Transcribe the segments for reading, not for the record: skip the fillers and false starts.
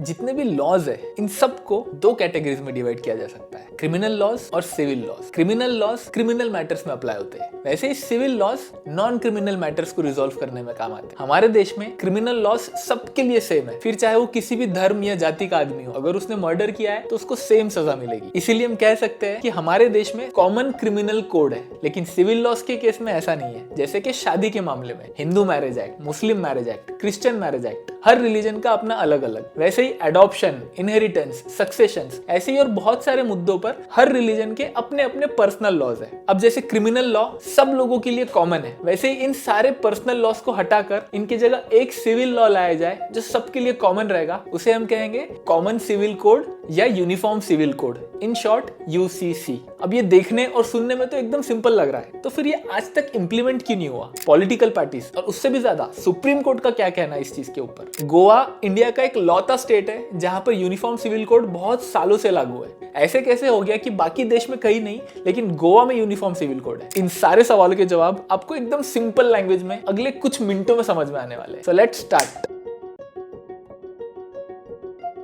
जितने भी लॉज है इन सबको दो कैटेगरीज में डिवाइड किया जा सकता है, क्रिमिनल लॉज और civil laws. Criminal laws criminal matters में अप्लाई होते हैं, वैसे ही civil laws non criminal matters को रिजॉल्व करने में काम आते हैं। हमारे देश में क्रिमिनल लॉज सबके लिए सेम है, फिर चाहे वो किसी भी धर्म या जाति का आदमी हो, अगर उसने मर्डर किया है तो उसको सेम सजा मिलेगी। इसीलिए हम कह सकते हैं कि हमारे देश में कॉमन क्रिमिनल कोड है। लेकिन सिविल लॉज के केस में ऐसा नहीं है। जैसे कि शादी के मामले में Hindu marriage act, Muslim marriage act, Christian marriage act, हर रिलीजन का अपना अलग अलग। वैसे ही एडॉप्शन, इनहेरिटेंस, सक्सेशंस, ऐसे ही और बहुत सारे मुद्दों पर हर रिलीजन के अपने अपने पर्सनल लॉज है। अब जैसे क्रिमिनल लॉ सब लोगों के लिए कॉमन है, वैसे ही इन सारे पर्सनल लॉज को हटाकर इनकी जगह एक सिविल लॉ लाया जाए जो सबके लिए कॉमन रहेगा, उसे हम कहेंगे कॉमन सिविल कोड या uniform civil code, in short UCC. अब ये देखने और सुनने में तो एकदम सिंपल लग रहा है, तो फिर ये आज तक इंप्लीमेंट क्यों नहीं हुआ? पॉलिटिकल पार्टीज और उससे भी ज्यादा सुप्रीम कोर्ट का क्या कहना है इस चीज के ऊपर? गोवा इंडिया का एक लौता स्टेट है जहां पर यूनिफॉर्म सिविल कोड बहुत सालों से लागू है। ऐसे कैसे हो गया कि बाकी देश में कहीं नहीं लेकिन गोवा में यूनिफॉर्म सिविल कोड है? इन सारे सवालों के जवाब आपको एकदम सिंपल लैंग्वेज में अगले कुछ मिनटों में समझ में आने वाले हैं। So let's start.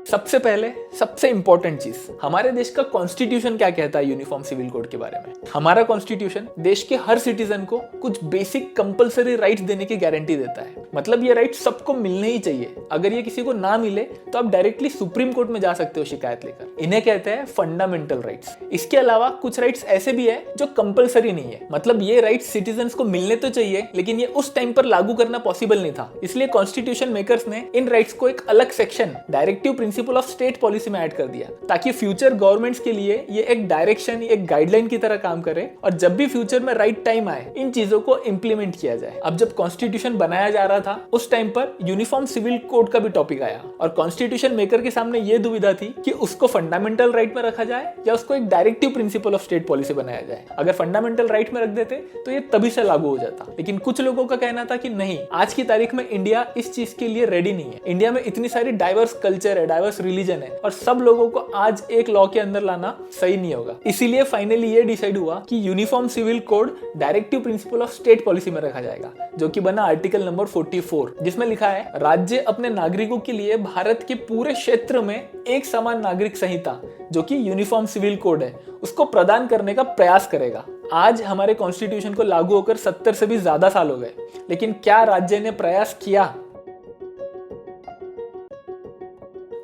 सबसे पहले सबसे इंपॉर्टेंट चीज, हमारे देश का कॉन्स्टिट्यूशन क्या कहता है यूनिफॉर्म सिविल कोड के बारे में? हमारा कॉन्स्टिट्यूशन देश के हर सिटीजन को कुछ बेसिक कंपलसरी राइट्स देने की गारंटी देता है। मतलब ये राइट्स सबको मिलने ही चाहिए। अगर ये किसी को ना मिले तो आप डायरेक्टली सुप्रीम कोर्ट में जा सकते हो शिकायत लेकर। इन्हें कहते हैं फंडामेंटल राइट्स। इसके अलावा कुछ राइट्स ऐसे भी है जो कंपलसरी नहीं है। मतलब ये राइट्स सिटीजन को मिलने तो चाहिए लेकिन ये उस टाइम पर लागू करना पॉसिबल नहीं था। इसलिए कॉन्स्टिट्यूशन मेकर्स ने इन राइट्स को एक अलग section directive principle of state policy में ऐड कर दिया ताकि फ्यूचर गवर्नमेंट्स के लिए ये एक डायरेक्शन, एक गाइडलाइन की तरह काम करे और जब भी फ्यूचर में राइट टाइम आए इन चीजों को इंप्लीमेंट किया जाए। अब जब कॉन्स्टिट्यूशन बनाया जा रहा था उस टाइम पर यूनिफॉर्म सिविल कोड का भी टॉपिक आया और कॉन्स्टिट्यूशन मेकर के सामने ये दुविधा थी कि उसको फंडामेंटल राइट में रखा जाए या उसको एक directive principle of state policy बनाया जाए। अगर फंडामेंटल राइट में रख देते तो ये तभी से लागू हो जाता, लेकिन कुछ लोगों का कहना था कि नहीं, आज की तारीख में इंडिया इस चीज के लिए रेडी नहीं है। इंडिया में इतनी सारी डाइवर्स कल्चर है, डाइवर्स रिलीजन है और सब लोगों को आज एक लॉ के अंदर लाना सही नहीं होगा। इसीलिए फाइनली ये डिसाइड हुआ कि uniform civil code directive principle of state policy में रखा जाएगा, जो कि बना आर्टिकल नंबर 44, जिसमें लिखा है राज्य अपने नागरिकों के लिए भारत के पूरे क्षेत्र में एक समान नागरिक संहिता, जो कि यूनिफॉर्म सिविल कोड है, उसको प्रदान करने का प्रयास करेगा। आज हमारे कॉन्स्टिट्यूशन को लागू होकर 70 से भी ज्यादा साल हो गए, लेकिन क्या राज्य ने प्रयास किया?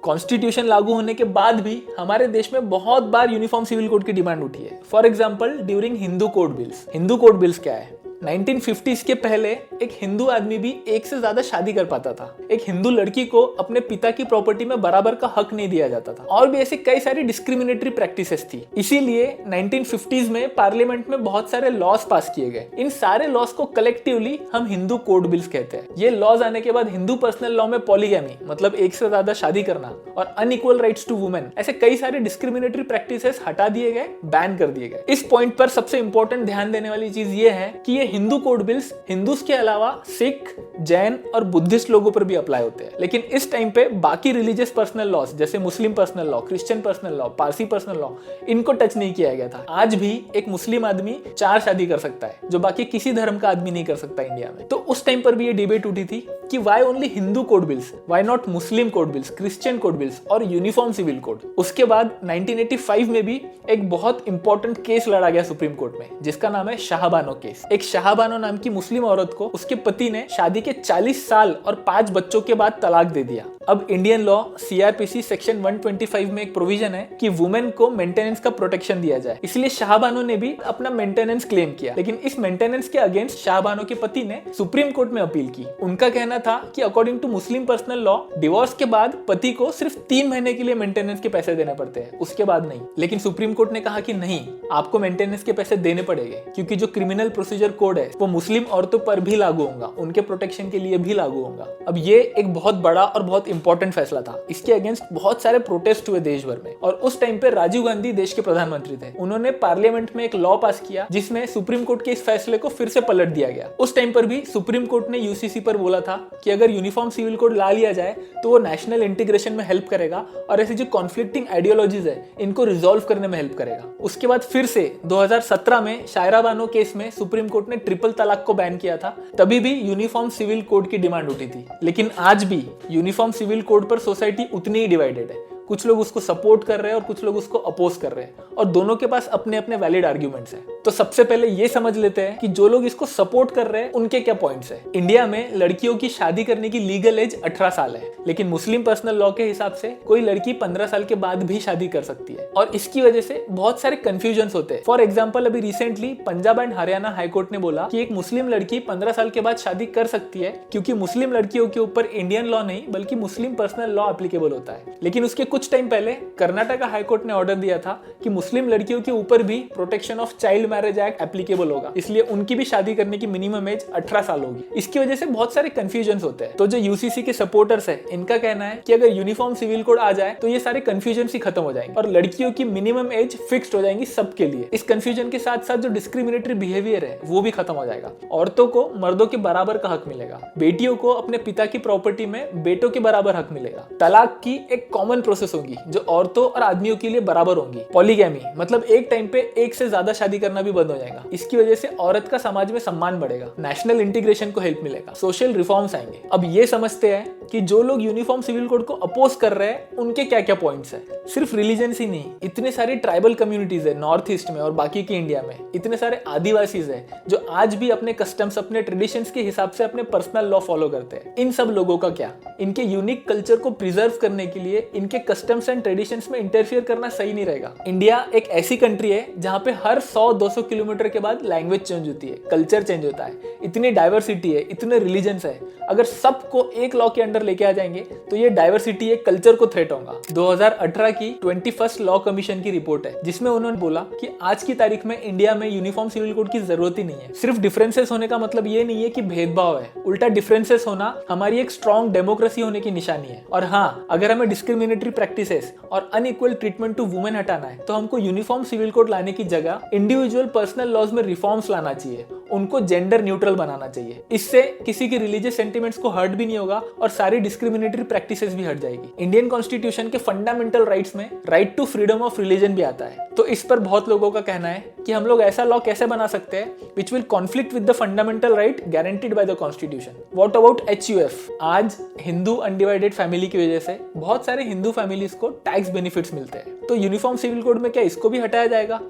कॉन्स्टिट्यूशन लागू होने के बाद भी हमारे देश में बहुत बार यूनिफॉर्म सिविल कोड की डिमांड उठी है। For example during Hindu code bills. Hindu code bills क्या है? 1950s के पहले एक हिंदू आदमी भी एक से ज्यादा शादी कर पाता था। एक हिंदू लड़की को अपने पिता की प्रॉपर्टी में बराबर का हक नहीं दिया जाता था और भी ऐसी कई सारी डिस्क्रिमिनेटरी प्रैक्टिसेस थी। इसीलिए 1950s में पार्लियामेंट में बहुत सारे लॉज पास किए गए। इन सारे लॉज को कलेक्टिवली हम हिंदू कोड बिल्स कहते हैं। ये लॉज आने के बाद हिंदू पर्सनल लॉ में पॉलीगैमी, मतलब एक से ज्यादा शादी करना, और अनइक्वल राइट्स टू वुमेन, ऐसे कई सारे डिस्क्रिमिनेटरी प्रैक्टिसेस हटा दिए गए, बैन कर दिए गए। इस पॉइंट पर सबसे इंपॉर्टेंट ध्यान देने वाली चीज ये है कि ये हिंदू कोड बिल्स हिंदूस के अलावा सिख, जैन और बुद्धिस्ट लोगों पर भी अप्लाई होते हैं। लेकिन इस टाइम पे बाकी रिलीजियस पर्सनल लॉज जैसे Muslim personal law, Christian personal law, Parsi personal law, इनको टच नहीं किया गया था। आज भी एक मुस्लिम आदमी 4 शादी कर सकता है, जो बाकी किसी धर्म का आदमी नहीं कर सकता इंडिया में। तो उस टाइम पर भी ये डिबेट उठी थी कि why only Hindu code bills, why not Muslim code bills, Christian code bills और यूनिफॉर्म सिविल कोड। उसके बाद 1985 में भी एक बहुत इंपॉर्टेंट केस लड़ा गया सुप्रीम कोर्ट में, जिसका नाम है शाहबानो केस। एक शाहबानो नाम की मुस्लिम औरत को उसके पति ने शादी के 40 साल और 5 बच्चों के बाद तलाक दे दिया। अब इंडियन लॉ सीआरपीसी सेक्शन 125 में एक प्रोविजन है कि वुमेन को मेंटेनेंस का प्रोटेक्शन दिया जाए। इसलिए शाहबानो ने भी अपना मेंटेनेंस क्लेम किया, लेकिन इस मेंटेनेंस के अगेंस्ट शाहबानो के पति ने सुप्रीम कोर्ट में अपील की। उनका कहना था कि according to Muslim personal law, divorce के बाद पति को सिर्फ 3 महीने के लिए मेंटेनेंस के पैसे देने पड़ते हैं, उसके बाद नहीं। लेकिन सुप्रीम कोर्ट ने कहा कि नहीं, आपको मेंटेनेंस के पैसे देने पड़ेंगे, क्योंकि जो क्रिमिनल प्रोसीजर कोड है वो मुस्लिम औरतों पर भी लागू होगा, उनके प्रोटेक्शन के लिए भी लागू होगा। अब ये एक बहुत बड़ा और बहुत इंपॉर्टेंट फैसला था। इसके अगेंस्ट बहुत सारे प्रोटेस्ट हुए देश भर में और उस टाइम पे राजीव गांधी देश के प्रधानमंत्री थे। उन्होंने पार्लियामेंट में एक लॉ पास किया जिसमें सुप्रीम कोर्ट के इस फैसले को फिर से पलट दिया गया। उस टाइम पर भी सुप्रीम कोर्ट ने यूसीसी पर बोला था कि अगर यूनिफॉर्म सिविल कोड ला लिया जाए तो वो नेशनल इंटीग्रेशन में हेल्प करेगा और ऐसी जो कॉन्फ्लिक्टिंग आइडियोलॉजीज है इनको रिजॉल्व करने में हेल्प करेगा। उसके बाद फिर से 2017 में शायरा बानो केस में सुप्रीम कोर्ट ने ट्रिपल तलाक को बैन किया था। तभी भी यूनिफॉर्म सिविल कोड की डिमांड उठी थी। लेकिन आज भी यूनिफॉर्म सिविल कोड पर सोसाइटी उतनी ही डिवाइडेड है। कुछ लोग उसको सपोर्ट कर रहे हैं और कुछ लोग उसको अपोज कर रहे हैं, और दोनों के पास अपने अपने वैलिड आर्ग्यूमेंट्स हैं। तो सबसे पहले ये समझ लेते हैं कि जो लोग इसको सपोर्ट कर रहे हैं उनके क्या पॉइंट्स हैं। इंडिया में लड़कियों की शादी करने की लीगल एज 18 साल है, लेकिन मुस्लिम पर्सनल लॉ के हिसाब से कोई लड़की 15 साल के बाद भी शादी कर सकती है, और इसकी वजह से बहुत सारे कंफ्यूजन्स होते हैं। फॉर एग्जाम्पल, अभी recently Punjab and Haryana high court ने बोला कि एक मुस्लिम लड़की 15 साल के बाद शादी कर सकती है, क्योंकि मुस्लिम लड़कियों के ऊपर इंडियन लॉ नहीं बल्कि मुस्लिम पर्सनल लॉ एप्लीकेबल होता है। लेकिन उसके कुछ टाइम पहले कर्नाटका हाईकोर्ट ने ऑर्डर दिया था कि मुस्लिम लड़कियों के ऊपर भी protection of child marriage act applicable होगा, इसलिए उनकी भी शादी करने की मिनिमम एज 18 साल होगी। इसकी वजह से बहुत सारे कंफ्यूजन्स होते हैं। तो जो यूसीसी के सपोर्टर्स है, इनका कहना है कि अगर यूनिफॉर्म सिविल कोड आ जाए तो ये सारे कंफ्यूजन्स ही खत्म हो जाएंगे और लड़कियों की मिनिमम एज फिक्स्ड हो जाएंगी सबके लिए। इस कंफ्यूजन के साथ साथ जो डिस्क्रिमिनेटरी बिहेवियर है वो भी खत्म हो जाएगा। औरतों को मर्दों के बराबर का हक मिलेगा, बेटियों को अपने पिता की प्रॉपर्टी में बेटों के बराबर हक मिलेगा। तलाक की एक कॉमन प्रोसेस होगी जो औरतों और आदमियों के लिए बराबर होंगी। पॉलीगैमी मतलब एक टाइम पे एक से ज्यादा शादी करना भी बंद हो जाएगा। इसकी वजह से औरत का समाज में सम्मान बढ़ेगा, नेशनल इंटीग्रेशन को हेल्प मिलेगा, सोशल रिफॉर्म्स आएंगे। अब ये समझते हैं कि जो लोग यूनिफॉर्म सिविल कोड को अपोज कर रहे हैं उनके क्या क्या पॉइंट्स हैं। सिर्फ रिलीजन ही नहीं, इतने सारी ट्राइबल कम्युनिटीज है नॉर्थ ईस्ट में और बाकी की इंडिया में, इतने सारे आदिवासीज है जो आज भी अपने कस्टम्स, अपने ट्रेडिशंस के हिसाब से अपने पर्सनल लॉ फॉलो करते हैं। इन सब लोगों का क्या? इनके यूनिक कल्चर को प्रिजर्व करने के लिए इनके कस्टम्स एंड ट्रेडिशंस में इंटरफियर करना सही नहीं रहेगा। इंडिया एक ऐसी कंट्री है जहां पे हर 100-200 किलोमीटर के बाद लैंग्वेज चेंज होती है, कल्चर चेंज होता है, इतनी डाइवर्सिटी है, इतने रिलीजन्स है। अगर सबको एक लॉ के अंडर लेके आ जाएंगे तो ये डाइवर्सिटी एक कल्चर को थ्रेट होगा। 2018 की 21st लॉ कमीशन की रिपोर्ट है जिसमें उन्होंने बोला कि आज की तारीख में इंडिया में यूनिफॉर्म सिविल कोड की जरूरत ही नहीं है। सिर्फ डिफरेंसेस होने का मतलब ये नहीं है कि भेदभाव है, उल्टा डिफरेंसेस होना हमारी एक स्ट्रॉन्ग डेमोक्रेसी होने की निशानी है। और हाँ, अगर हमें डिस्क्रिमिनेटरी प्रैक्टिसेस और अनइक्वल ट्रीटमेंट टू वुमेन हटाना है तो हमको यूनिफॉर्म सिविल कोड लाने की जगह इंडिविजुअल पर्सनल लॉज में रिफॉर्म्स लाना चाहिए, उनको जेंडर न्यूट्रल बनाना चाहिए। इससे किसी की रिलीजियस सेंटिमेंट्स को हर्ट भी नहीं होगा और सारी डिस्क्रिमिनेटरी प्रैक्टिसेस भी हट जाएगी। इंडियन कॉन्स्टिट्यूशन के फंडामेंटल राइट्स में right to freedom of religion भी आता है। तो इस पर बहुत लोगों का कहना है कि हम लोग ऐसा लॉ कैसे बना सकते हैं which will conflict with the fundamental right guaranteed by the constitution. What about HUF? आज हिंदू अनडिवाइडेड फैमिली की वजह से बहुत सारे हिंदू फैमिलीज को टैक्स बेनिफिट्स मिलते हैं, तो यूनिफॉर्म सिविल कोड में क्या इसको भी हटाया जाएगा?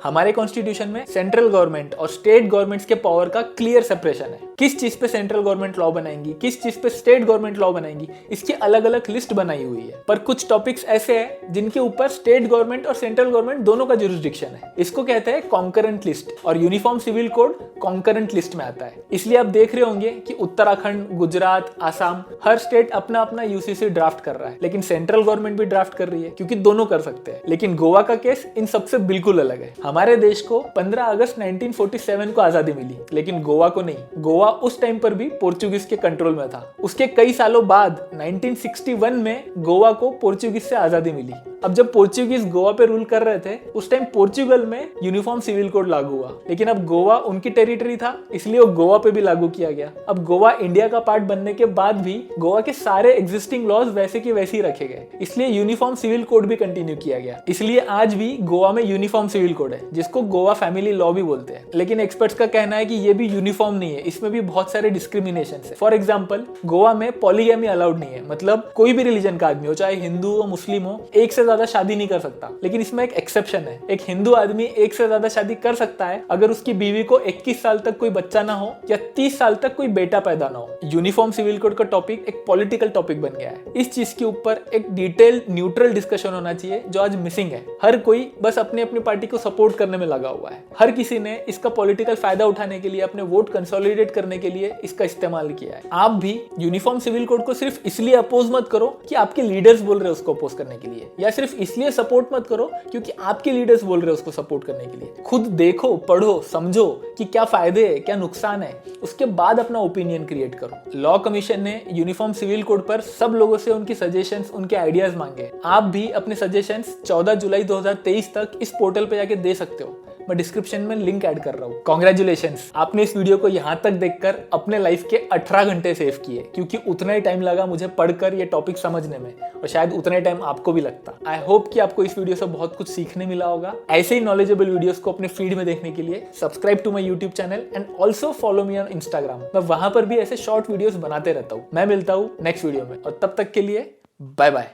हमारे कॉन्स्टिट्यूशन में सेंट्रल गवर्नमेंट और स्टेट गवर्नमेंट्स के पावर का क्लियर सेपरेशन है। किस चीज पे सेंट्रल गवर्नमेंट लॉ बनाएंगी, किस चीज पे स्टेट गवर्नमेंट लॉ बनाएंगी, इसकी अलग अलग लिस्ट बनाई हुई है। पर कुछ टॉपिक्स ऐसे हैं जिनके ऊपर स्टेट गवर्नमेंट और सेंट्रल गवर्नमेंट दोनों का जुरिस्डिक्शन है। इसको कहते हैं कॉन्करेंट लिस्ट, और uniform civil code concurrent list में आता है। इसलिए आप देख रहे होंगे कि उत्तराखंड, गुजरात, आसाम, हर स्टेट अपना अपना UCC ड्राफ्ट कर रहा है, लेकिन सेंट्रल गवर्नमेंट भी ड्राफ्ट कर रही है, क्योंकि दोनों कर सकते हैं। लेकिन गोवा का केस इन सबसे बिल्कुल अलग है। हमारे देश को 15 अगस्त 1947 को आजादी मिली, लेकिन गोवा को नहीं। गोवा उस टाइम पर भी पोर्चुगीज के कंट्रोल में था। उसके कई सालों बाद 1961 में गोवा को पोर्चुगीज से आजादी मिली। अब जब पोर्चुगीज गोवा पे रूल कर रहे थे उस टाइम पोर्चुगल में यूनिफॉर्म सिविल कोड लागू हुआ, लेकिन अब गोवा उनकी टेरिटरी था इसलिए वो गोवा पे भी लागू किया गया। अब गोवा इंडिया का पार्ट बनने के बाद भी गोवा के सारे एग्जिस्टिंग लॉज वैसे के वैसे ही रखे गए, इसलिए यूनिफॉर्म सिविल कोड भी कंटिन्यू किया गया। इसलिए आज भी गोवा में यूनिफॉर्म सिविल कोड है जिसको गोवा फैमिली लॉ भी बोलते हैं। लेकिन एक्सपर्ट्स का कहना है कि ये भी यूनिफॉर्म नहीं है, इसमें भी बहुत सारे डिस्क्रिमिनेशन है। फॉर एग्जाम्पल, गोवा में पॉलीगैमी अलाउड नहीं है, मतलब कोई भी रिलीजन का आदमी हो, चाहे हिंदू हो मुस्लिम हो, एक से ज्यादा शादी नहीं कर सकता। लेकिन इसमें एक एक्सेप्शन है, एक हिंदू आदमी एक से ज्यादा शादी कर सकता है अगर उसकी बीवी को 21 साल तक कोई बच्चा ना हो या 30 साल तक कोई बेटा पैदा ना हो। यूनिफॉर्म सिविल कोड का टॉपिक एक पॉलिटिकल टॉपिक बन गया है। इस चीज के ऊपर एक डिटेल न्यूट्रल डिस्कशन होना चाहिए जो आज मिसिंग है। हर कोई बस अपनी अपनी पार्टी को सपोर्ट करने में लगा हुआ है। हर किसी ने इसका पॉलिटिकल फायदा उठाने के लिए, अपने वोट कंसोलिडेट करने के लिए इसका इस्तेमाल किया है। आप भी यूनिफॉर्म सिविल कोड को सिर्फ इसलिए अपोज मत करो कि आपके लीडर्स बोल रहे हैं उसको अपोज करने के लिए, या सिर्फ इसलिए सपोर्ट मत करो क्योंकि आपके लीडर्स बोल रहे हैं उसको सपोर्ट करने के लिए। खुद देखो, पढ़ो, समझो कि क्या फायदे है, क्या नुकसान है, उसके बाद अपना ओपिनियन क्रिएट करो। लॉ कमीशन ने यूनिफॉर्म सिविल कोड पर सब लोगों से उनकी सजेशंस, उनके आइडियाज मांगे। आप भी अपने सजेशंस 14 जुलाई 2023 तक इस पोर्टल पे जाके दे सकते हो। मैं डिस्क्रिप्शन में लिंक ऐड कर रहा हूँ। कॉन्ग्रेचुलेशंस, आपने इस वीडियो को यहाँ तक देखकर अपने लाइफ के 18 घंटे सेव किए, क्योंकि उतना ही टाइम लगा मुझे पढ़कर ये टॉपिक समझने में, और शायद उतना ही टाइम आपको भी लगता। आई होप कि आपको इस वीडियो से बहुत कुछ सीखने मिला होगा। ऐसे ही नॉलेजेबल वीडियोस को अपने फीड में देखने के लिए subscribe to my YouTube channel and also follow me on Instagram. मैं वहां पर भी ऐसे शॉर्ट वीडियोस बनाते रहता हूँ। मैं मिलता हूँ नेक्स्ट वीडियो में, और तब तक के लिए बाय बाय।